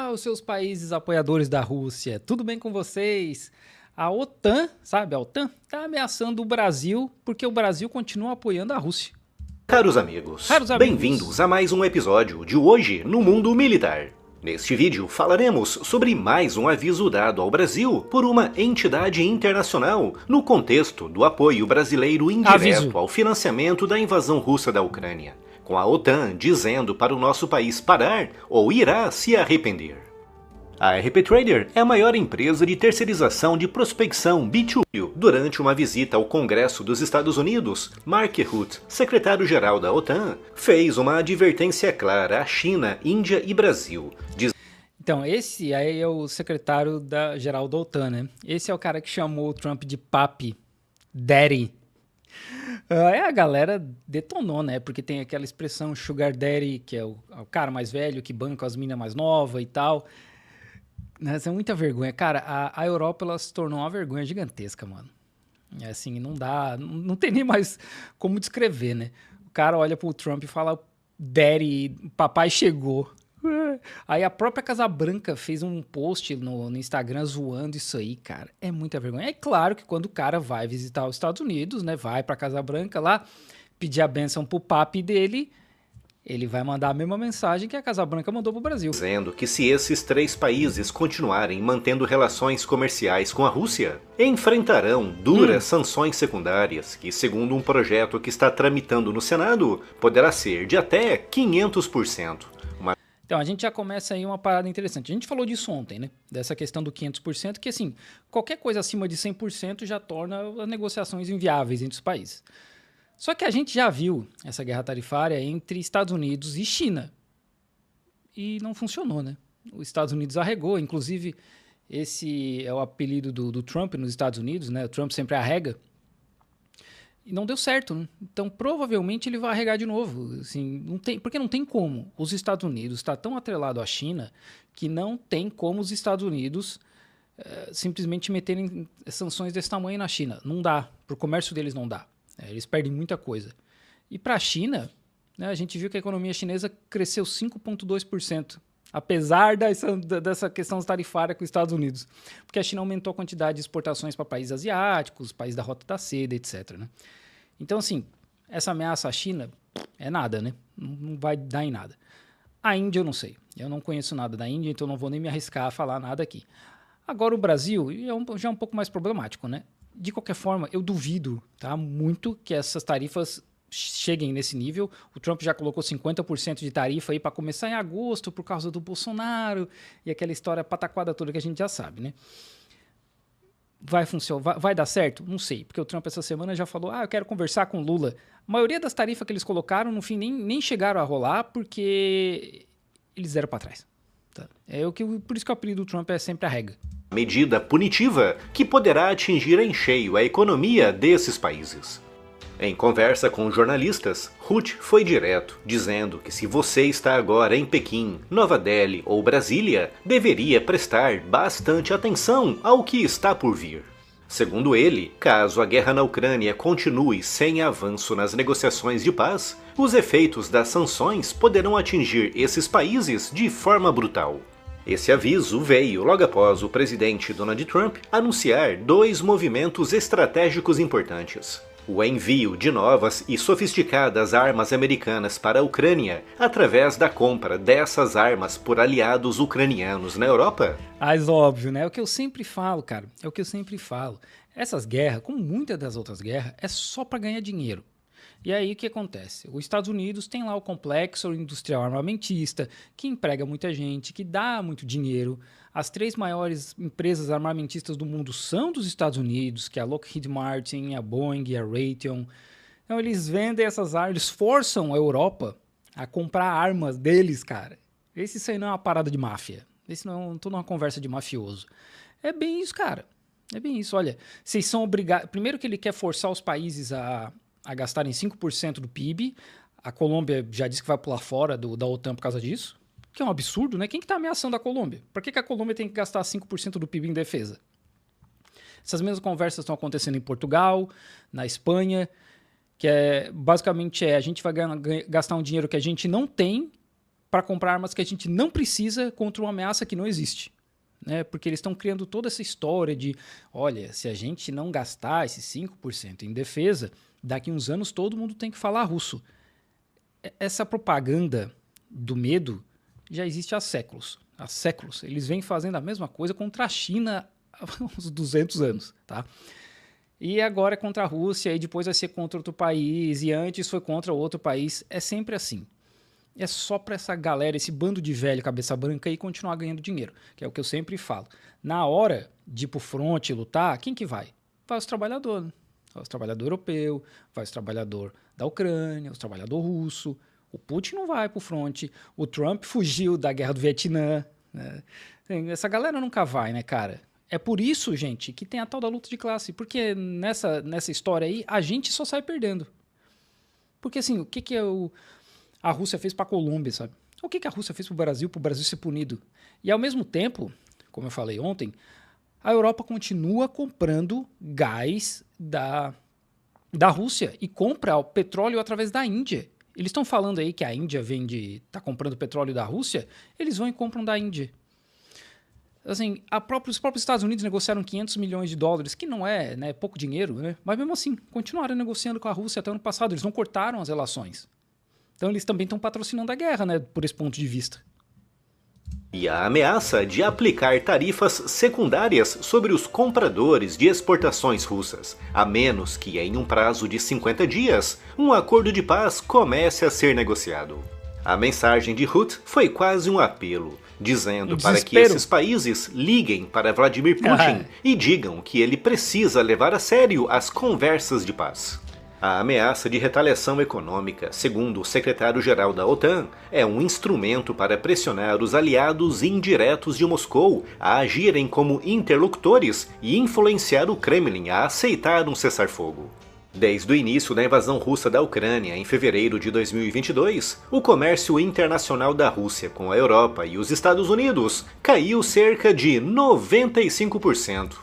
Olá, os seus países apoiadores da Rússia, tudo bem com vocês? A OTAN, sabe, a OTAN, está ameaçando o Brasil porque o Brasil continua apoiando a Rússia. Caros amigos, Caros amigos. bem-vindos a mais um episódio de Hoje no Mundo Militar. Neste vídeo falaremos sobre mais um aviso dado ao Brasil por uma entidade internacional no contexto do apoio brasileiro indireto ao financiamento da invasão russa da Ucrânia, com a OTAN dizendo para o nosso país parar ou irá se arrepender. A RP Trader é a maior empresa de terceirização de prospecção B2B. Durante uma visita ao Congresso dos Estados Unidos, Mark Rutte, secretário-geral da OTAN, fez uma advertência clara à China, Índia e Brasil. Então, esse aí é o secretário-geral da OTAN, né? Esse é o cara que chamou o Trump de papi, daddy. Aí a galera detonou, né? Porque tem aquela expressão sugar daddy, que é o cara mais velho que banca as minas mais novas e tal. Isso é muita vergonha. Cara, a Europa ela se tornou uma vergonha gigantesca, mano. É assim, não dá... Não tem nem mais como descrever, né? O cara olha pro Trump e fala, daddy, papai chegou. Aí a própria Casa Branca fez um post no Instagram zoando isso aí, cara. É muita vergonha. É claro que quando o cara vai visitar os Estados Unidos, né? Vai pra Casa Branca lá, pedir a bênção pro papi dele... Ele vai mandar a mesma mensagem que a Casa Branca mandou para o Brasil. Dizendo que se esses três países continuarem mantendo relações comerciais com a Rússia, enfrentarão duras sanções secundárias, que segundo um projeto que está tramitando no Senado, poderá ser de até 500%. Então, a gente já começa aí uma parada interessante. A gente falou disso ontem, né? Dessa questão do 500%, que assim, qualquer coisa acima de 100% já torna as negociações inviáveis entre os países. Só que a gente já viu essa guerra tarifária entre Estados Unidos e China. E não funcionou, né? Os Estados Unidos arregou. Inclusive, esse é o apelido do Trump nos Estados Unidos, né? O Trump sempre arrega. E não deu certo, né? Então, provavelmente, ele vai arregar de novo. Assim, porque não tem como. Os Estados Unidos está tão atrelado à China que não tem como os Estados Unidos simplesmente meterem sanções desse tamanho na China. Não dá. Para o comércio deles não dá. Eles perdem muita coisa. E para a China, né, a gente viu que a economia chinesa cresceu 5,2%, apesar dessa questão tarifária com os Estados Unidos. Porque a China aumentou a quantidade de exportações para países asiáticos, países da Rota da Seda, etc. Né? Então, assim, essa ameaça à China é nada, né? Não vai dar em nada. A Índia eu não sei. Eu não conheço nada da Índia, então não vou nem me arriscar a falar nada aqui. Agora o Brasil já é um pouco mais problemático, né? De qualquer forma, eu duvido, tá, muito que essas tarifas cheguem nesse nível. O Trump já colocou 50% de tarifa aí para começar em agosto por causa do Bolsonaro e aquela história pataquada toda que a gente já sabe, né? Vai funcionar? Vai dar certo? Não sei, porque o Trump essa semana já falou, eu quero conversar com o Lula. A maioria das tarifas que eles colocaram, no fim, nem chegaram a rolar porque eles deram para trás. Tá? Por isso que o apelido do Trump é sempre arrega. Medida punitiva que poderá atingir em cheio a economia desses países. Em conversa com jornalistas, Rutte foi direto, dizendo que se você está agora em Pequim, Nova Delhi ou Brasília, deveria prestar bastante atenção ao que está por vir. Segundo ele, caso a guerra na Ucrânia continue sem avanço nas negociações de paz, os efeitos das sanções poderão atingir esses países de forma brutal. Esse aviso veio logo após o presidente Donald Trump anunciar dois movimentos estratégicos importantes. O envio de novas e sofisticadas armas americanas para a Ucrânia através da compra dessas armas por aliados ucranianos na Europa. Mas óbvio, né? É o que eu sempre falo, cara. É o que eu sempre falo. Essas guerras, como muitas das outras guerras, é só para ganhar dinheiro. E aí o que acontece? Os Estados Unidos tem lá o complexo industrial armamentista, que emprega muita gente, que dá muito dinheiro. As três maiores empresas armamentistas do mundo são dos Estados Unidos, que é a Lockheed Martin, a Boeing e a Raytheon. Então eles vendem essas armas, eles forçam a Europa a comprar armas deles, cara. Isso aí não é uma parada de máfia. Não tô numa conversa de mafioso. É bem isso, cara. É bem isso. Olha, vocês são obrigados... Primeiro que ele quer forçar os países a gastarem 5% do PIB. A Colômbia já disse que vai pular fora da OTAN por causa disso. Que é um absurdo, né? Quem que tá ameaçando a Colômbia? Por que a Colômbia tem que gastar 5% do PIB em defesa? Essas mesmas conversas estão acontecendo em Portugal, na Espanha, que basicamente a gente vai gastar um dinheiro que a gente não tem para comprar armas que a gente não precisa contra uma ameaça que não existe. Né? Porque eles estão criando toda essa história de, olha, se a gente não gastar esses 5% em defesa, daqui uns anos todo mundo tem que falar russo. Essa propaganda do medo já existe há séculos. Há séculos. Eles vêm fazendo a mesma coisa contra a China há uns 200 anos, tá? E agora é contra a Rússia, e depois vai ser contra outro país, e antes foi contra outro país. É sempre assim. É só para essa galera, esse bando de velho cabeça branca aí continuar ganhando dinheiro, que é o que eu sempre falo. Na hora de ir pro front e lutar, quem que vai? Vai os trabalhadores, né? Vai os trabalhador europeu, vai os trabalhador da Ucrânia, os trabalhador russo. O Putin não vai pro front, o Trump fugiu da guerra do Vietnã, né? Essa galera nunca vai, né, cara? É por isso, gente, que tem a tal da luta de classe, porque nessa história aí, a gente só sai perdendo. Porque assim, o que a Rússia fez pra Colômbia, sabe? O que a Rússia fez pro Brasil ser punido? E ao mesmo tempo, como eu falei ontem, a Europa continua comprando gás da Rússia e compra o petróleo através da Índia. Eles estão falando aí que a Índia tá comprando petróleo da Rússia, eles vão e compram da Índia. Assim, os próprios Estados Unidos negociaram 500 milhões de dólares, que não é, né, pouco dinheiro, né? Mas mesmo assim, continuaram negociando com a Rússia até o ano passado, eles não cortaram as relações. Então eles também estão patrocinando a guerra, né, por esse ponto de vista. E a ameaça de aplicar tarifas secundárias sobre os compradores de exportações russas, a menos que em um prazo de 50 dias, um acordo de paz comece a ser negociado. A mensagem de Rutte foi quase um apelo, dizendo para que esses países liguem para Vladimir Putin e digam que ele precisa levar a sério as conversas de paz. A ameaça de retaliação econômica, segundo o secretário-geral da OTAN, é um instrumento para pressionar os aliados indiretos de Moscou a agirem como interlocutores e influenciar o Kremlin a aceitar um cessar-fogo. Desde o início da invasão russa da Ucrânia em fevereiro de 2022, o comércio internacional da Rússia com a Europa e os Estados Unidos caiu cerca de 95%.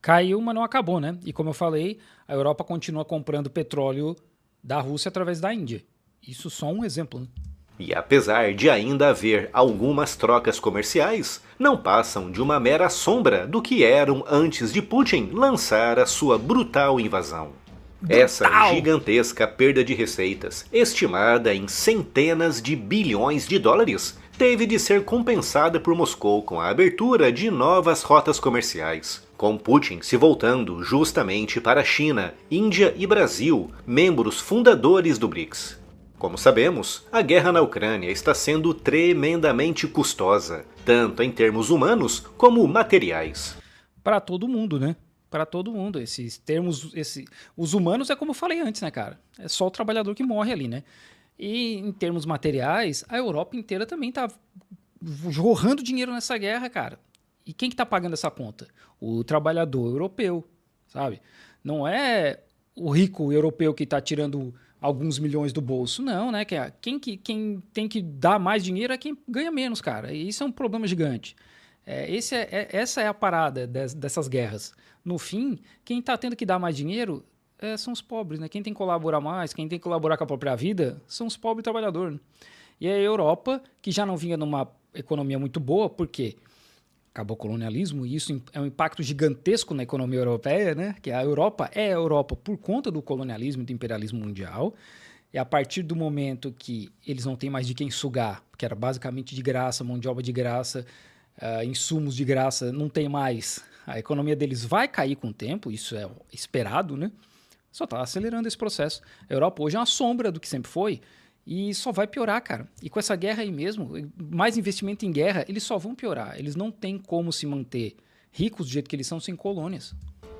Caiu, mas não acabou, né? E como eu falei, a Europa continua comprando petróleo da Rússia através da Índia. Isso só um exemplo, né? E apesar de ainda haver algumas trocas comerciais, não passam de uma mera sombra do que eram antes de Putin lançar a sua brutal invasão. Essa gigantesca perda de receitas, estimada em centenas de bilhões de dólares, teve de ser compensada por Moscou com a abertura de novas rotas comerciais, com Putin se voltando justamente para a China, Índia e Brasil, membros fundadores do BRICS. Como sabemos, a guerra na Ucrânia está sendo tremendamente custosa, tanto em termos humanos como materiais. Para todo mundo, né? Para todo mundo. Esses termos, os humanos é como eu falei antes, né, cara? É só o trabalhador que morre ali, né? E em termos materiais, a Europa inteira também tá jorrando dinheiro nessa guerra, cara. E quem que tá pagando essa conta? O trabalhador europeu, sabe? Não é o rico europeu que tá tirando alguns milhões do bolso, não, né? Quem tem que dar mais dinheiro é quem ganha menos, cara. E isso é um problema gigante. Essa é a parada dessas guerras. No fim, quem está tendo que dar mais dinheiro são os pobres, né? Quem tem que colaborar mais, quem tem que colaborar com a própria vida, são os pobres trabalhadores. Né? E a Europa, que já não vinha numa economia muito boa, porque acabou o colonialismo, e isso é um impacto gigantesco na economia europeia, né? Que a Europa é a Europa por conta do colonialismo e do imperialismo mundial. E a partir do momento que eles não têm mais de quem sugar, que era basicamente de graça, mão de obra de graça, insumos de graça, não tem mais. A economia deles vai cair com o tempo, isso é esperado, né? Só está acelerando esse processo. A Europa hoje é uma sombra do que sempre foi e só vai piorar, cara. E com essa guerra aí mesmo, mais investimento em guerra, eles só vão piorar. Eles não têm como se manter ricos do jeito que eles são sem colônias.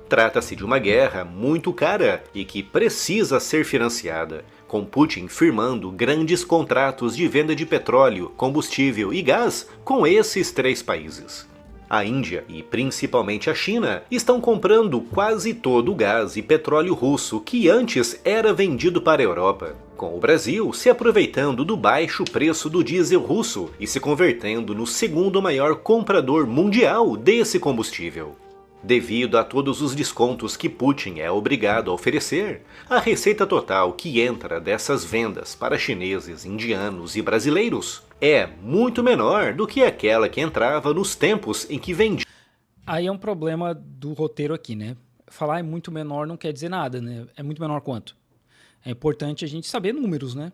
Trata-se de uma guerra muito cara e que precisa ser financiada, com Putin firmando grandes contratos de venda de petróleo, combustível e gás com esses três países. A Índia e principalmente a China estão comprando quase todo o gás e petróleo russo que antes era vendido para a Europa, com o Brasil se aproveitando do baixo preço do diesel russo e se convertendo no segundo maior comprador mundial desse combustível. Devido a todos os descontos que Putin é obrigado a oferecer, a receita total que entra dessas vendas para chineses, indianos e brasileiros é muito menor do que aquela que entrava nos tempos em que vendia. Aí é um problema do roteiro aqui, né? Falar é muito menor não quer dizer nada, né? É muito menor quanto? É importante a gente saber números, né?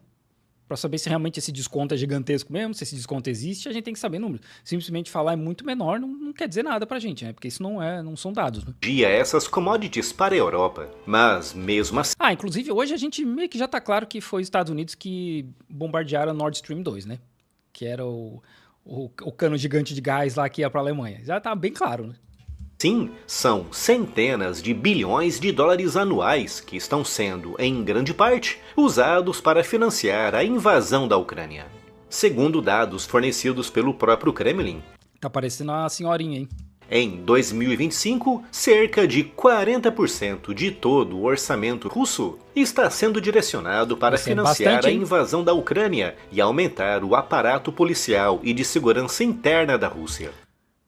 Para saber se realmente esse desconto é gigantesco mesmo, se esse desconto existe, a gente tem que saber números. Simplesmente falar é muito menor não quer dizer nada pra gente, né? Porque isso não são dados, né? Essas commodities para a Europa, mas mesmo assim... Inclusive hoje a gente meio que já tá claro que foi os Estados Unidos que bombardearam Nord Stream 2, né? Que era o cano gigante de gás lá que ia pra Alemanha. Já tá bem claro, né? Sim, são centenas de bilhões de dólares anuais que estão sendo, em grande parte, usados para financiar a invasão da Ucrânia. Segundo dados fornecidos pelo próprio Kremlin, tá parecendo uma senhorinha, hein? Em 2025, cerca de 40% de todo o orçamento russo está sendo direcionado para financiar bastante, a invasão da Ucrânia e aumentar o aparato policial e de segurança interna da Rússia.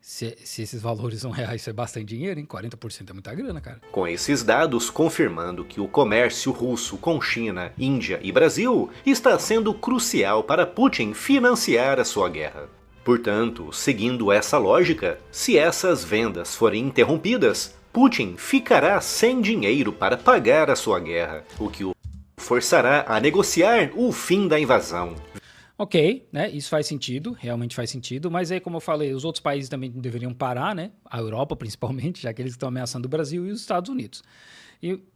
Se esses valores são reais, isso é bastante dinheiro, hein? 40% é muita grana, cara. Com esses dados confirmando que o comércio russo com China, Índia e Brasil está sendo crucial para Putin financiar a sua guerra. Portanto, seguindo essa lógica, se essas vendas forem interrompidas, Putin ficará sem dinheiro para pagar a sua guerra, o que o forçará a negociar o fim da invasão. Ok, né? Isso faz sentido, realmente faz sentido, mas aí, como eu falei, os outros países também deveriam parar, né? A Europa, principalmente, já que eles estão ameaçando o Brasil e os Estados Unidos.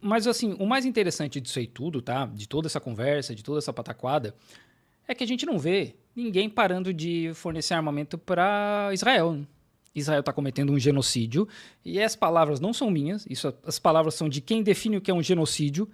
Mas, assim, o mais interessante disso aí tudo, tá? De toda essa conversa, de toda essa pataquada, é que a gente não vê ninguém parando de fornecer armamento para Israel, né? Israel está cometendo um genocídio, e as palavras não são minhas, as palavras são de quem define o que é um genocídio,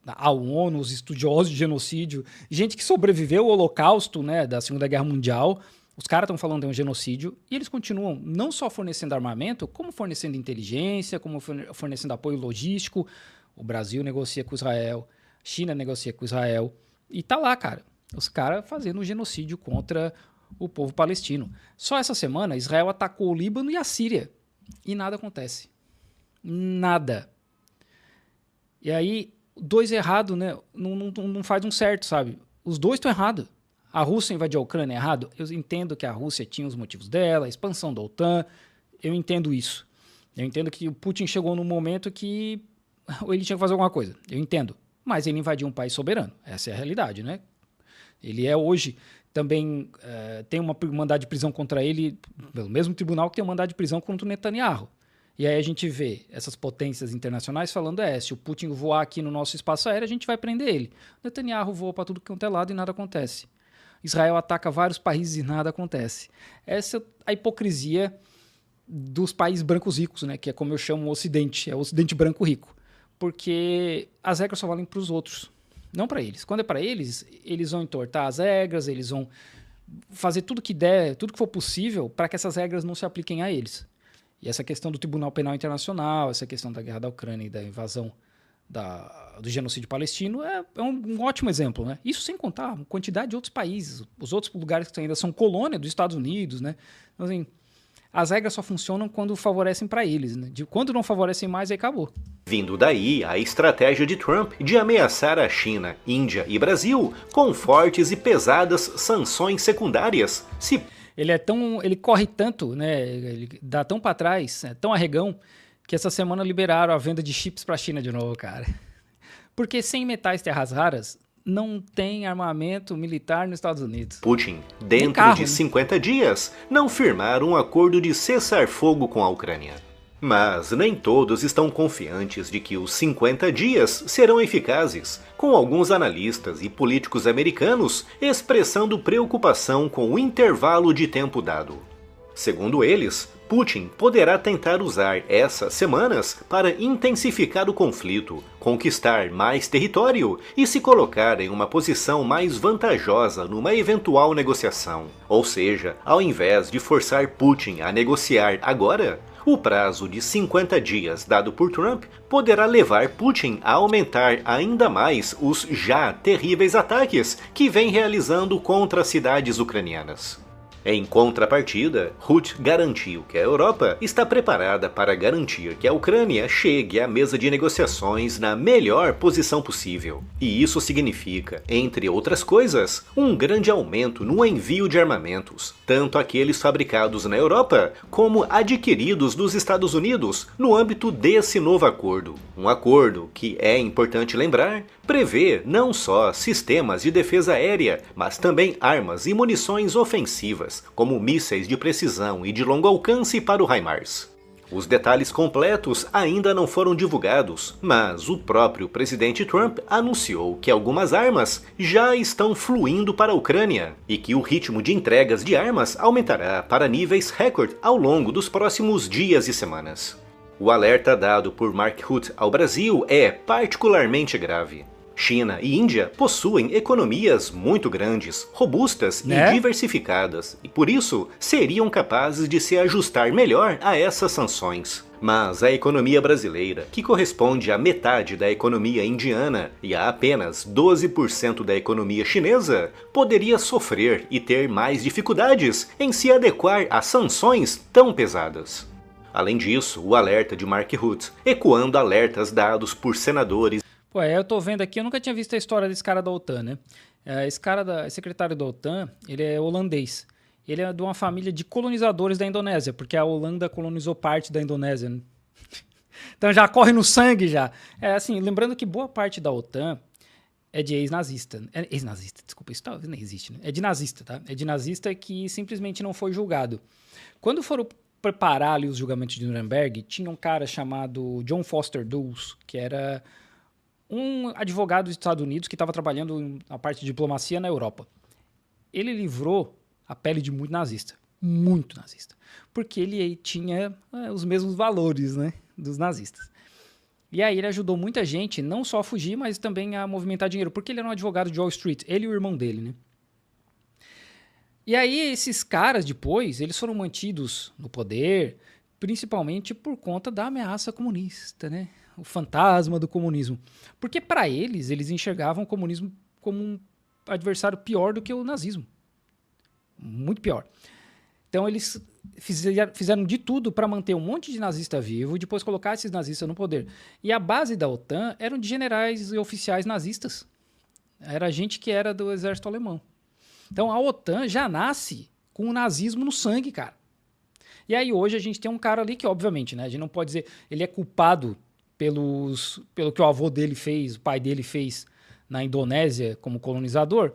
a ONU, os estudiosos de genocídio, gente que sobreviveu ao Holocausto, né, da Segunda Guerra Mundial. Os caras estão falando que é um genocídio e eles continuam não só fornecendo armamento, como fornecendo inteligência, como fornecendo apoio logístico. O Brasil negocia com Israel, a China negocia com Israel e tá lá, cara. Os caras fazendo um genocídio contra o povo palestino. Só essa semana, Israel atacou o Líbano e a Síria e nada acontece. Nada. E aí, dois errados, né? Não faz um certo, sabe? Os dois estão errados. A Rússia invadiu a Ucrânia errado. Eu entendo que a Rússia tinha os motivos dela, a expansão da OTAN. Eu entendo isso. Eu entendo que o Putin chegou num momento que ele tinha que fazer alguma coisa. Eu entendo. Mas ele invadiu um país soberano. Essa é a realidade, né? Ele é hoje também tem uma mandado de prisão contra ele pelo mesmo tribunal que tem um mandado de prisão contra o Netanyahu. E aí a gente vê essas potências internacionais falando, se o Putin voar aqui no nosso espaço aéreo, a gente vai prender ele. Netanyahu voa para tudo quanto é lado e nada acontece. Israel ataca vários países e nada acontece. Essa é a hipocrisia dos países brancos ricos, né? Que é como eu chamo o Ocidente, é o Ocidente branco rico. Porque as regras só valem para os outros, não para eles. Quando é para eles, eles vão entortar as regras, eles vão fazer tudo que der, tudo que for possível para que essas regras não se apliquem a eles. E essa questão do Tribunal Penal Internacional, essa questão da guerra da Ucrânia e da invasão do genocídio palestino é um ótimo exemplo, né? Isso sem contar a quantidade de outros países, os outros lugares que ainda são colônia dos Estados Unidos, né? Então, assim, as regras só funcionam quando favorecem para eles, né? Quando não favorecem mais, aí acabou. Vindo daí a estratégia de Trump de ameaçar a China, Índia e Brasil com fortes e pesadas sanções secundárias. Ele corre tanto, né? Ele dá tão para trás, tão arregão, que essa semana liberaram a venda de chips para a China de novo, cara. Porque sem metais terras raras, não tem armamento militar nos Estados Unidos. Putin, dentro de 50 dias, não firmar um acordo de cessar-fogo com a Ucrânia. Mas nem todos estão confiantes de que os 50 dias serão eficazes, com alguns analistas e políticos americanos expressando preocupação com o intervalo de tempo dado. Segundo eles, Putin poderá tentar usar essas semanas para intensificar o conflito, conquistar mais território e se colocar em uma posição mais vantajosa numa eventual negociação. Ou seja, ao invés de forçar Putin a negociar agora, o prazo de 50 dias dado por Trump poderá levar Putin a aumentar ainda mais os já terríveis ataques que vem realizando contra as cidades ucranianas. Em contrapartida, Rutte garantiu que a Europa está preparada para garantir que a Ucrânia chegue à mesa de negociações na melhor posição possível. E isso significa, entre outras coisas, um grande aumento no envio de armamentos, tanto aqueles fabricados na Europa como adquiridos dos Estados Unidos no âmbito desse novo acordo. Um acordo que, é importante lembrar, prevê não só sistemas de defesa aérea, mas também armas e munições ofensivas, como mísseis de precisão e de longo alcance para o HIMARS. Os detalhes completos ainda não foram divulgados, mas o próprio presidente Trump anunciou que algumas armas já estão fluindo para a Ucrânia e que o ritmo de entregas de armas aumentará para níveis recorde ao longo dos próximos dias e semanas. O alerta dado por Mark Rutte ao Brasil é particularmente grave. China e Índia possuem economias muito grandes, robustas e diversificadas, e por isso seriam capazes de se ajustar melhor a essas sanções. Mas a economia brasileira, que corresponde à metade da economia indiana e a apenas 12% da economia chinesa, poderia sofrer e ter mais dificuldades em se adequar a sanções tão pesadas. Além disso, o alerta de Mark Rutte, ecoando alertas dados por senadores. Pô, eu tô vendo aqui, eu nunca tinha visto a história desse cara da OTAN, né? Esse cara, secretário da OTAN, ele é holandês. Ele é de uma família de colonizadores da Indonésia, porque a Holanda colonizou parte da Indonésia, né? Então já corre no sangue já. Assim, lembrando que boa parte da OTAN é de ex-nazista. Ex-nazista, desculpa, isso talvez nem existe, né? É de nazista, tá? É de nazista que simplesmente não foi julgado. Quando foram preparar ali os julgamentos de Nuremberg, tinha um cara chamado John Foster Dulles, que era um advogado dos Estados Unidos que estava trabalhando na parte de diplomacia na Europa. Ele livrou a pele de muito nazista, porque ele tinha os mesmos valores, né, dos nazistas. E aí ele ajudou muita gente, não só a fugir, mas também a movimentar dinheiro, porque ele era um advogado de Wall Street, ele e o irmão dele, né. E aí esses caras depois, eles foram mantidos no poder, principalmente por conta da ameaça comunista, né? O fantasma do comunismo. Porque para eles enxergavam o comunismo como um adversário pior do que o nazismo. Muito pior. Então eles fizeram de tudo para manter um monte de nazista vivo e depois colocar esses nazistas no poder. E a base da OTAN eram de generais e oficiais nazistas. Era gente que era do exército alemão. Então a OTAN já nasce com o nazismo no sangue, cara. E aí hoje a gente tem um cara ali que, obviamente, né, a gente não pode dizer, ele é culpado pelo que o avô dele fez, o pai dele fez na Indonésia como colonizador,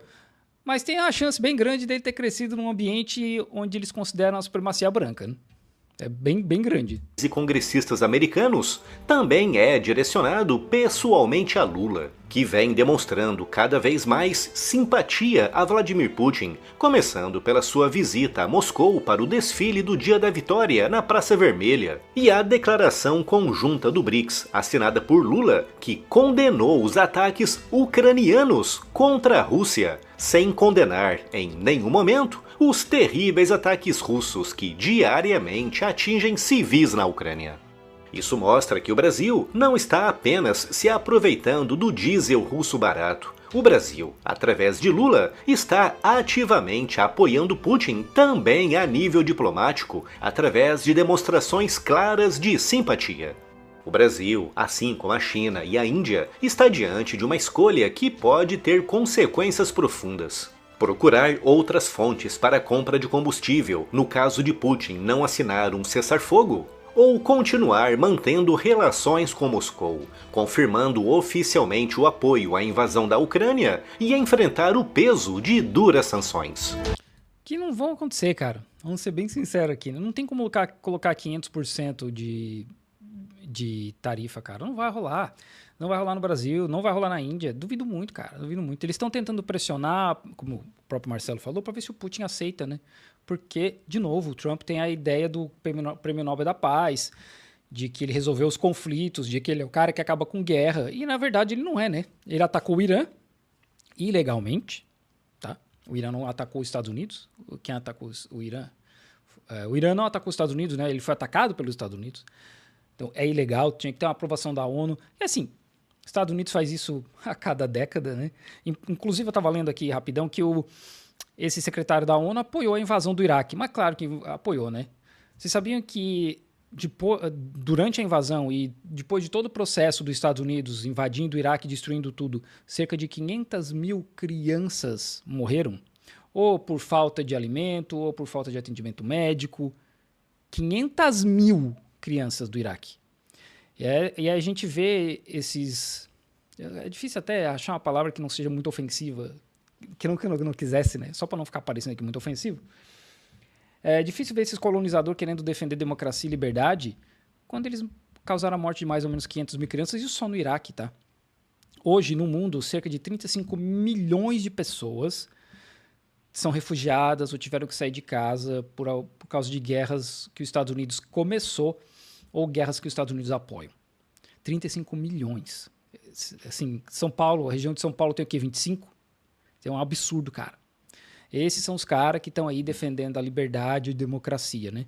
mas tem a chance bem grande dele ter crescido num ambiente onde eles consideram a supremacia branca, né? É bem grande. E congressistas americanos também é direcionado pessoalmente a Lula, que vem demonstrando cada vez mais simpatia a Vladimir Putin, começando pela sua visita a Moscou para o desfile do Dia da Vitória na Praça Vermelha, e a declaração conjunta do BRICS, assinada por Lula, que condenou os ataques ucranianos contra a Rússia, sem condenar em nenhum momento os terríveis ataques russos que diariamente atingem civis na Ucrânia. Isso mostra que o Brasil não está apenas se aproveitando do diesel russo barato. O Brasil, através de Lula, está ativamente apoiando Putin também a nível diplomático, através de demonstrações claras de simpatia. O Brasil, assim como a China e a Índia, está diante de uma escolha que pode ter consequências profundas. Procurar outras fontes para a compra de combustível, no caso de Putin não assinar um cessar-fogo, ou continuar mantendo relações com Moscou, confirmando oficialmente o apoio à invasão da Ucrânia e enfrentar o peso de duras sanções. Que não vão acontecer, cara. Vamos ser bem sinceros aqui. Não tem como colocar 500% de tarifa, cara. Não vai rolar. Não vai rolar no Brasil, não vai rolar na Índia. Duvido muito, cara. Duvido muito. Eles estão tentando pressionar, como o próprio Marcelo falou, para ver se o Putin aceita, né? Porque, de novo, o Trump tem a ideia do Prêmio Nobel da Paz, de que ele resolveu os conflitos, de que ele é o cara que acaba com guerra. E, na verdade, ele não é, né? Ele atacou o Irã ilegalmente, tá? O Irã não atacou os Estados Unidos. Quem atacou o Irã? O Irã não atacou os Estados Unidos, né? Ele foi atacado pelos Estados Unidos. Então, é ilegal, tinha que ter uma aprovação da ONU. E, assim, Estados Unidos faz isso a cada década, né? Inclusive, eu estava lendo aqui rapidão que esse secretário da ONU apoiou a invasão do Iraque. Mas claro que apoiou, né? Vocês sabiam que durante a invasão e depois de todo o processo dos Estados Unidos invadindo o Iraque, destruindo tudo, cerca de 500 mil crianças morreram? Ou por falta de alimento, ou por falta de atendimento médico. 500 mil crianças do Iraque. E a gente vê esses... É difícil até achar uma palavra que não seja muito ofensiva, que eu não quisesse, né? Só para não ficar parecendo aqui muito ofensivo. É difícil ver esses colonizadores querendo defender democracia e liberdade quando eles causaram a morte de mais ou menos 500 mil crianças, e só no Iraque, tá? Hoje, no mundo, cerca de 35 milhões de pessoas são refugiadas ou tiveram que sair de casa por causa de guerras que os Estados Unidos começou ou guerras que os Estados Unidos apoiam. 35 milhões. Assim, São Paulo, a região de São Paulo tem o quê? 25? É um absurdo, cara. Esses são os caras que estão aí defendendo a liberdade e a democracia, né?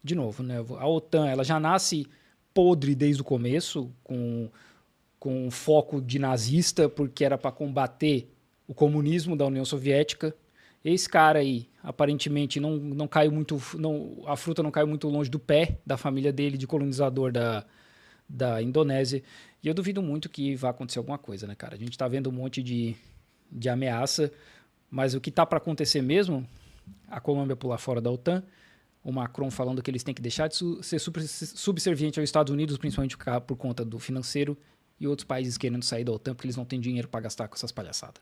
De novo, né? A OTAN, ela já nasce podre desde o começo, com foco de nazista, porque era para combater o comunismo da União Soviética. Esse cara aí, aparentemente, não caiu muito, a fruta não caiu muito longe do pé da família dele, de colonizador da Indonésia. E eu duvido muito que vá acontecer alguma coisa, né, cara? A gente tá vendo um monte de ameaça, mas o que tá para acontecer mesmo, a Colômbia pular fora da OTAN, o Macron falando que eles têm que deixar de ser subserviente aos Estados Unidos, principalmente por conta do financeiro, e outros países querendo sair da OTAN porque eles não têm dinheiro para gastar com essas palhaçadas.